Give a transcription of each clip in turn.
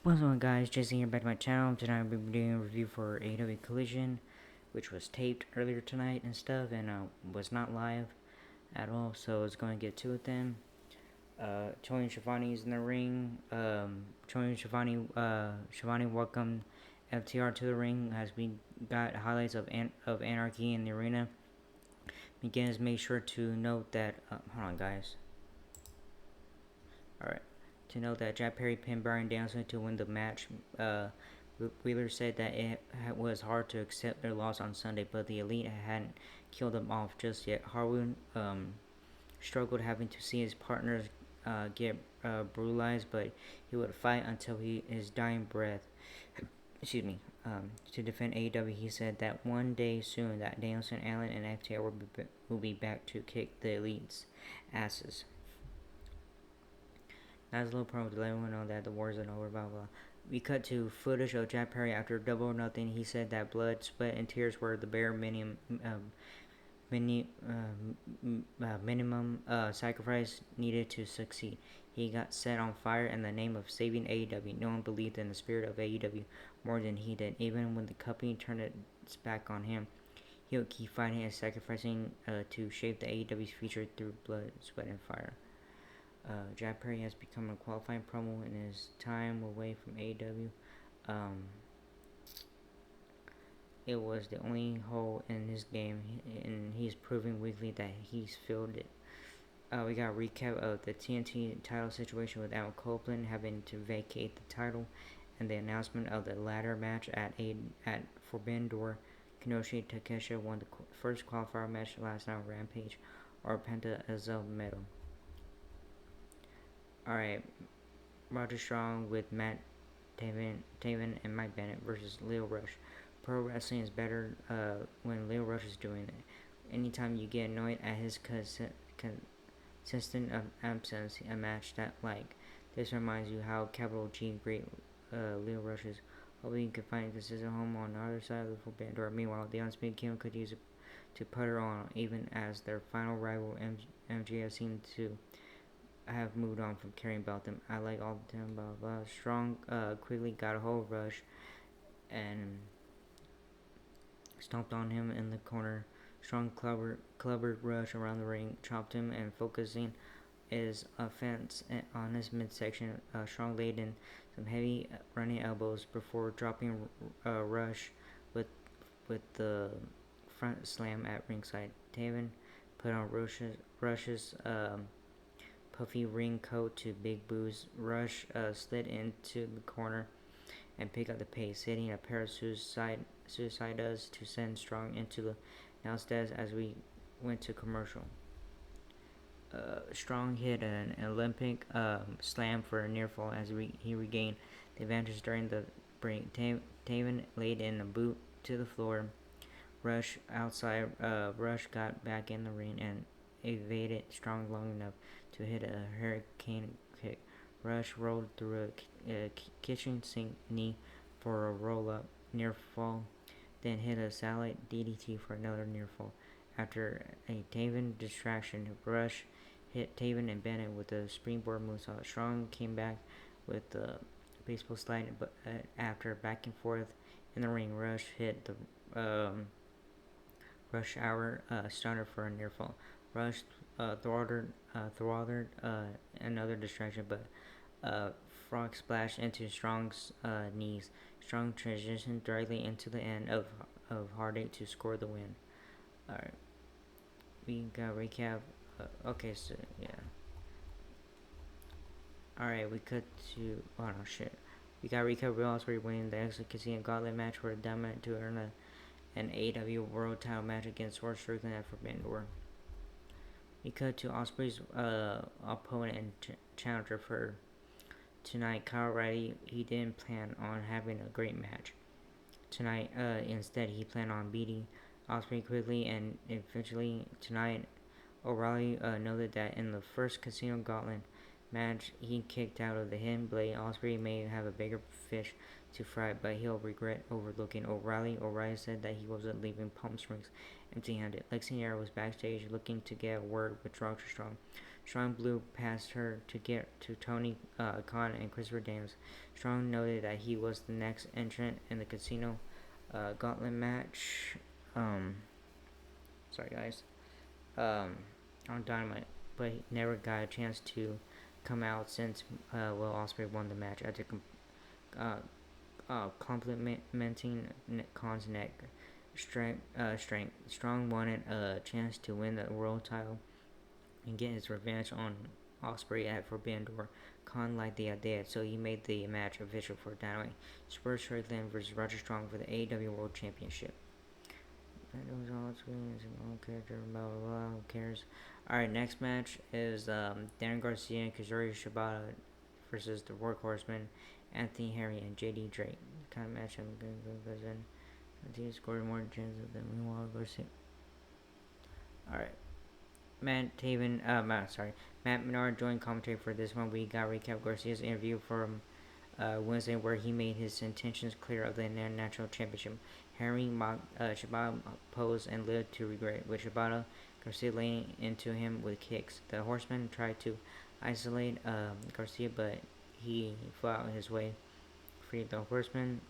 What's going on, guys? Jesse here, back to my channel. Tonight I'll be doing a review for AEW Collision, which was taped earlier tonight and stuff, and was not live at all, so I was going to get to it then. Tony Schiavone's in the ring. Tony Schiavone welcomed FTR to the ring as we got highlights of Anarchy in the arena. McGinnis made sure to note that, hold on, guys. Alright. To note that Jack Perry pinned Bryan Danielson to win the match. Wheeler said that it was hard to accept their loss on Sunday, but the Elite hadn't killed them off just yet. Harwood struggled having to see his partners get brutalized, but he would fight until his dying breath. Excuse me. To defend AEW, he said that one day soon that Danielson, Allen, and FTR will be back to kick the Elite's asses. That's a little promo to let everyone know that the war isn't over, blah blah. We cut to footage of Jack Perry after Double or Nothing. He said that blood, sweat, and tears were the bare minimum sacrifice needed to succeed. He got set on fire in the name of saving AEW. No one believed in the spirit of AEW more than he did. Even when the company turned its back on him, he would keep fighting and sacrificing to shape the AEW's future through blood, sweat, and fire. Jack Perry has become a qualifying promo in his time away from AEW. It was the only hole in his game, and he's proving weekly that he's filled it. We got a recap of the TNT title situation with Adam Copeland having to vacate the title, and the announcement of the ladder match at Forbidden Door. Kinoshi Takeshita won the first qualifier match last night on Rampage, or Penta Azel Metal. Alright, Roger Strong with Matt Taven and Mike Bennett versus Leo Rush. Pro wrestling is better when Leo Rush is doing it. Anytime you get annoyed at his consistent absence, a match that like this reminds you how capital G great Leo Rush is. Hopefully you can find a consistent home on the other side of the Forbidden Door. Meanwhile, the Undisputed Kingdom could use it to put her on, even as their final rival MJF seemed to have moved on from carrying about them. I like all the time, blah blah. Strong quickly got a hold of Rush and stomped on him in the corner. Strong clubbered Rush around the ring, chopped him, and focusing his offense on his midsection. Strong laid in some heavy running elbows before dropping Rush with the front slam at ringside. Taven put on Rush's puffy ring coat to big boos. Rush slid into the corner and picked up the pace, hitting a pair of suicidas to send Strong into the downstairs as we went to commercial. Strong hit an Olympic slam for a near fall as he regained the advantage during the break. Taven laid in a boot to the floor. Rush outside. Rush got back in the ring and evaded Strong long enough to hit a hurricane kick. Rush rolled through a kitchen sink knee for a roll-up near fall, then hit a salad DDT for another near fall. After a Taven distraction, Rush hit Taven and Bennett with a springboard moonsault. Strong came back with the baseball slide, but after back and forth in the ring, Rush hit the Rush Hour stunner for a near fall. Rush thwarted another distraction, but frog splash into Strong's knees. Strong transitioned directly into the end of Heartache to score the win. Alright, we got a recap. Okay, so yeah. Alright, we cut to. Oh no, shit. We got a recap of Real Ospreay winning the Exit Casino Gauntlet match for a dominant to earn an AEW World Title match against Swerve Strickland at Forbidden Door. We cut to Ospreay's opponent and challenger for tonight, Kyle O'Reilly. He didn't plan on having a great match tonight. Instead, he planned on beating Ospreay quickly and eventually tonight. O'Reilly noted that in the first Casino Gauntlet match, he kicked out of the hidden blade. Ospreay may have a bigger fish to fry, but he'll regret overlooking O'Reilly. O'Reilly said that he wasn't leaving Palm Springs empty-handed. Lexington was backstage looking to get a word with Roger Strong. Strong blew past her to get to Tony Khan and Christopher Daniels. Strong noted that he was the next entrant in the Casino Gauntlet match. Um, sorry guys. On Dynamite, but he never got a chance to come out since Will Ospreay won the match after uh, complimenting Khan's neck strength. Strong wanted a chance to win the world title and get his revenge on Ospreay at Forbidden Door. Khan liked the idea, so he made the match official for Dynamite. Spurs Strickland versus Roger Strong for the AEW World Championship. That was all it's all character, blah blah blah, who cares? Alright, next match is Darren Garcia and Kazuri Shibata versus the Workhorsemen, Anthony Henry and JD Drake. Kind of match I'm gonna go because then he scored more chances than meanwhile Garcia. Alright. Matt Menard joined commentary for this one. We got recap Garcia's interview from Wednesday, where he made his intentions clear of the International Championship. Henry mocked Shibata posed and lived to regret, with Shibata Garcia laying into him with kicks. The Horseman tried to isolate Garcia, but he fought his way free. The Horseman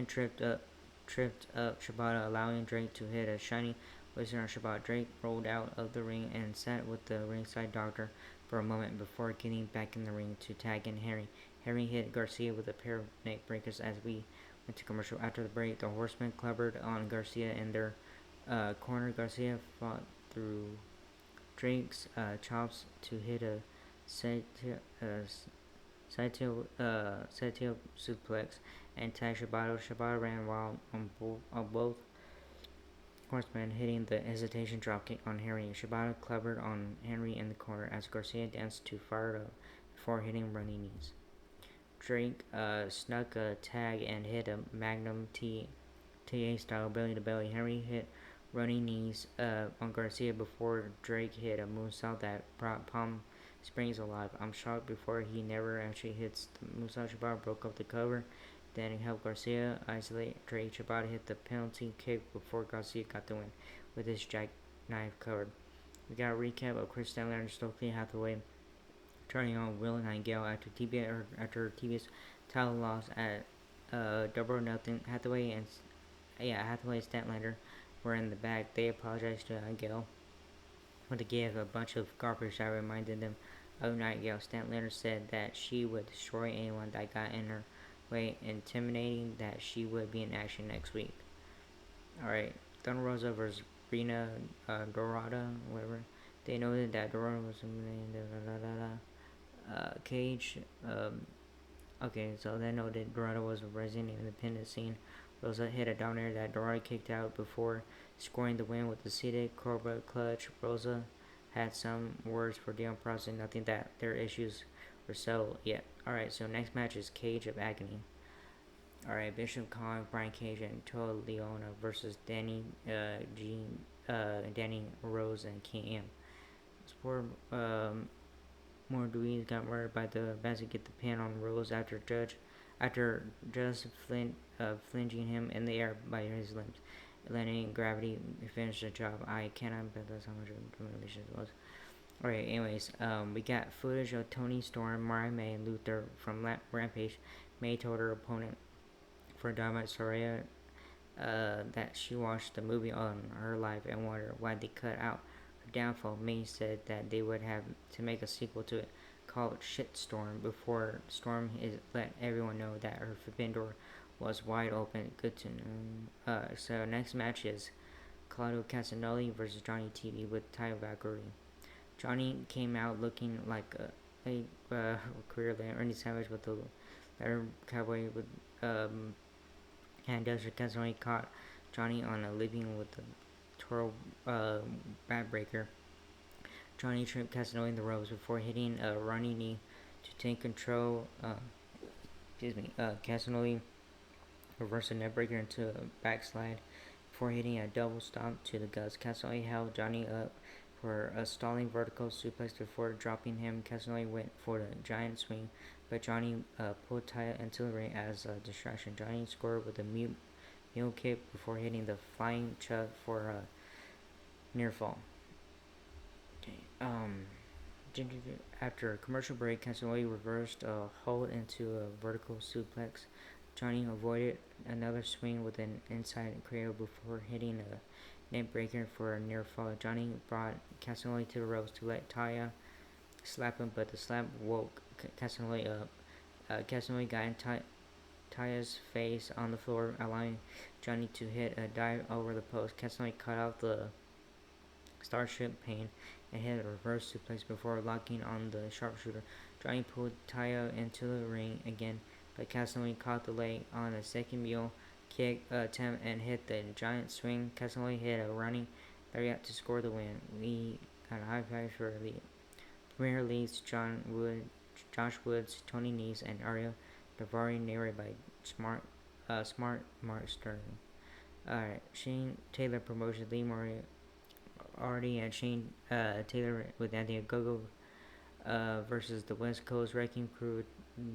tripped up Shibata, allowing Drake to hit a shiny wizard on Shibata. Drake rolled out of the ring and sat with the ringside doctor for a moment before getting back in the ring to tag in Henry. Henry hit Garcia with a pair of neck breakers as we went to commercial. After the break, the Horsemen clobbered on Garcia in their corner. Garcia fought through Drake's chops to hit a side tail suplex and tag Shibata. Shibata ran wild on both Horsemen, hitting the hesitation dropkick on Henry. Shibata clobbered on Henry in the corner as Garcia danced to fire up before hitting running knees. Drake snuck a tag and hit a Magnum TA style belly to belly. Henry hit running knees on Garcia before Drake hit a moonsault that brought Palm Springs alive. I'm shocked before he never actually hits the moonsault. Shibata broke up the cover. Then it helped Garcia isolate Drake. Shibata hit the penalty kick before Garcia got the win with his jackknife covered. We got a recap of Chris Stanley and Stokely Hathaway turning on Will Nightingale after TBS title loss at Double or Nothing. Hathaway and Statlander were in the back. They apologized to Nightingale, but they gave a bunch of garbage that reminded them of Nightingale. Statlander said that she would destroy anyone that got in her way, intimidating that she would be in action next week. Alright, Thunder Rosa versus Rena Dorada, whatever. They noted that Dorada was Cage. Okay, so they noted Dorada was rising in the independent scene. Rosa hit a downer that Dorada kicked out before scoring the win with the seated Cobra clutch. Rosa had some words for Dion Process, nothing that their issues were settled yet. Alright, so next match is Cage of Agony. Alright, Bishop Khan, Brian Cage, and Toa Leona versus Danny Rose, and King M. Poor Morduiz got murdered by the Bats to get the pin on Rose after just flinging him in the air by his limbs. Letting gravity finish the job. I cannot bet that's how much humiliation it was. Alright, anyways, we got footage of Tony Storm, Mariah May, and Luther from Rampage. May told her opponent for Dynamite Soraya that she watched the movie on her life and wondered why they cut out her downfall. May said that they would have to make a sequel to it called Shitstorm before Storm let everyone know that her forbidden door was wide open. Good to know. So next match is Claudio Castagnoli versus Johnny TV with Ty Valkyrie. Johnny came out looking like a career like Ernie Savage with the leather cowboy with hand duster. Castagnoli caught Johnny on a living with the Toro backbreaker. Johnny tripped Castagnoli in the ropes before hitting a running knee to take control. Castagnoli reversed a neckbreaker into a backslide before hitting a double stomp to the guts. Castagnoli held Johnny up for a stalling vertical suplex before dropping him. Castagnoli went for the giant swing, but Johnny pulled Ty into the ring as a distraction. Johnny scored with a mule kick before hitting the flying chuck for a near fall. Um, After a commercial break, Casanova reversed a hold into a vertical suplex. Johnny avoided another swing with an inside cradle before hitting a neck breaker for a near fall. Johnny brought Casanova to the ropes to let Taya slap him, but the slap woke Casanova up. Casanova got in Taya's face on the floor, allowing Johnny to hit a dive over the post. Casanova cut off the Starship Pain and hit a reverse suplex before locking on the sharpshooter. Johnny pulled Taya into the ring again, but Casanova caught the leg on a second mule kick attempt and hit the giant swing. Casanova hit a running lariat to score the win. Lee got a high five for Lee. Premier leads Josh Woods, Tony Nese, and Ariel Daivari, narrated by Smart Mark Sterling. Alright, Shane Taylor promotion Lee Moriarty and Shane Taylor with Anthony Gogo versus the West Coast Wrecking Crew,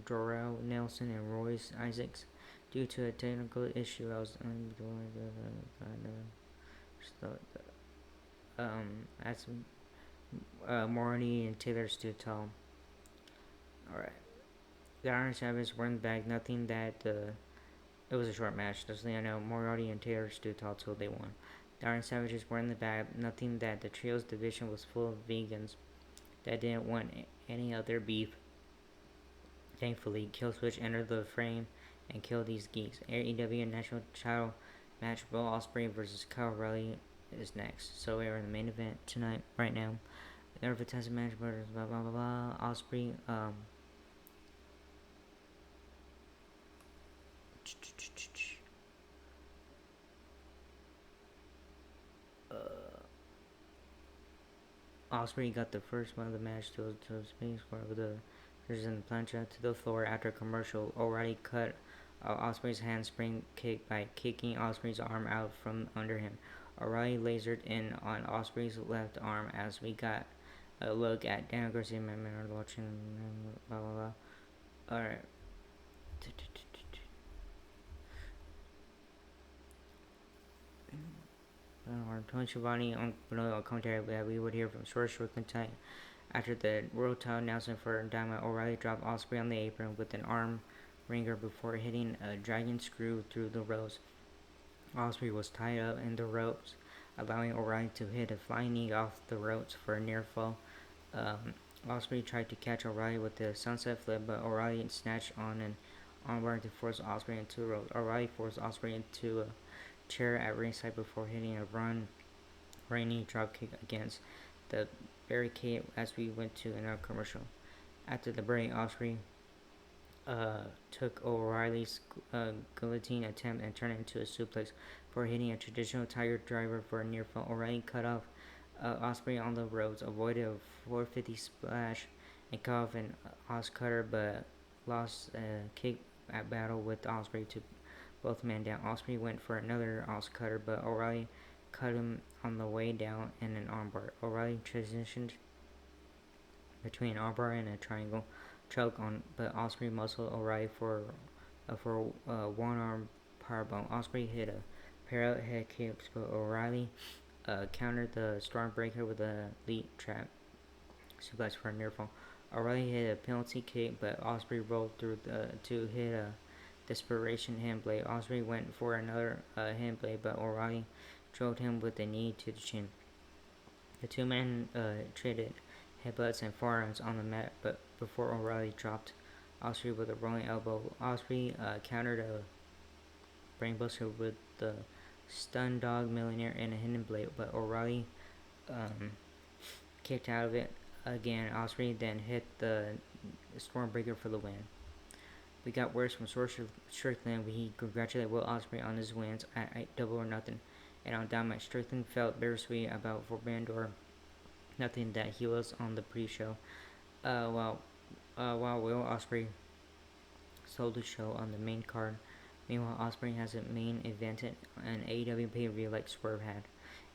Jorel Nelson and Royce Isaacs. Due to a technical issue, I was as Moriarty and Taylor stood tall. Alright. The Iron Savage won back, nothing that it was a short match. Just I know Moriarty and Taylor stood tall till they won. The Iron Savages were in the bag, nothing that the Trios division was full of vegans that didn't want any other beef. Thankfully, Killswitch entered the frame and killed these geeks. AEW National Title match, Will Ospreay versus Kyle O'Reilly is next. So we're in the main event tonight, right now. The advertising match, blah blah blah blah. Ospreay, Ospreay got the first one of the match to space with the in the plancha to the floor after commercial. O'Reilly cut Ospreay's handspring kick by kicking Ospreay's arm out from under him. O'Reilly lasered in on Ospreay's left arm as we got a look at Dan Garcia and watching blah blah blah. Alright. Tony Schiavone on commentary that we would hear from Source Strickland tonight. After the world title announcement for Dynamite, O'Reilly dropped Ospreay on the apron with an arm wringer before hitting a dragon screw through the ropes. Ospreay was tied up in the ropes, allowing O'Reilly to hit a flying knee off the ropes for a near fall. Ospreay tried to catch O'Reilly with the sunset flip, but O'Reilly snatched on an armbar to force Ospreay into the ropes. O'Reilly forced Ospreay into a chair at ringside before hitting a rainy dropkick against the barricade as we went to another commercial. After the break, Ospreay took O'Reilly's guillotine attempt and turned it into a suplex for hitting a traditional tiger driver for a near fall. O'Reilly cut off Ospreay on the ropes, avoided a 450 splash and cut off an Os cutter, but lost a kick at battle with Ospreay to both men down. Ospreay went for another Os cutter, but O'Reilly cut him on the way down in an armbar. O'Reilly transitioned between an armbar and a triangle choke on, but Ospreay muscled O'Reilly for one arm powerbomb. Ospreay hit a pair of head kicks, but O'Reilly countered the Stormbreaker with a leap trap suplex for a near fall. O'Reilly hit a penalty kick, but Ospreay rolled through to hit a desperation handblade. Ospreay went for another handblade, but O'Reilly drove him with a knee to the chin. The two men traded headbutts and forearms on the mat, but before O'Reilly dropped Ospreay with a rolling elbow. Ospreay countered a brainbuster with the stun dog millionaire and a hidden blade, but O'Reilly kicked out of it again. Ospreay then hit the Stormbreaker for the win. We got worse from Sorcerer Strickland. He congratulated Will Ospreay on his wins at Double or Nothing. And on Dynamite, Strickland felt bittersweet about Forbidden Door, nothing that he was on the pre-show. While Will Ospreay sold the show on the main card. Meanwhile, Ospreay has a main evented an AEW pay-per-view like Swerve had.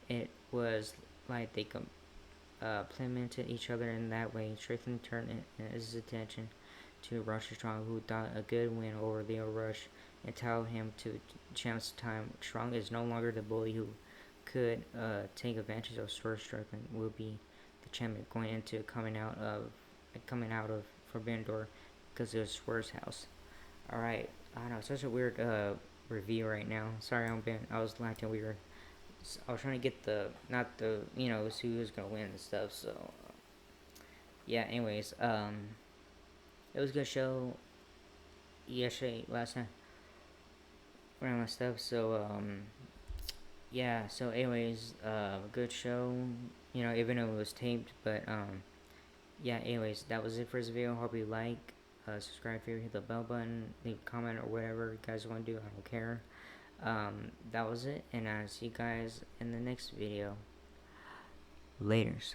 It was like they complemented each other in that way. Strickland turned his attention to Rush Strong, who thought a good win over Leo Rush entitled him to chance time. Strong is no longer the bully who could take advantage of Swerve. Strickland will be the enchantment going into coming out of Forbidden Door because it was Schwer's house. Alright, I know, such a weird review right now. Sorry, I was acting weird. I was trying to get not the, who was gonna win and stuff, so yeah, anyways, it was a good show yesterday, last night, around my stuff, so, yeah, so anyways, good show, even though it was taped, but, yeah, anyways, that was it for this video. Hope you like, subscribe if you hit the bell button, leave a comment or whatever you guys want to do, I don't care. That was it, and I'll see you guys in the next video. Laters.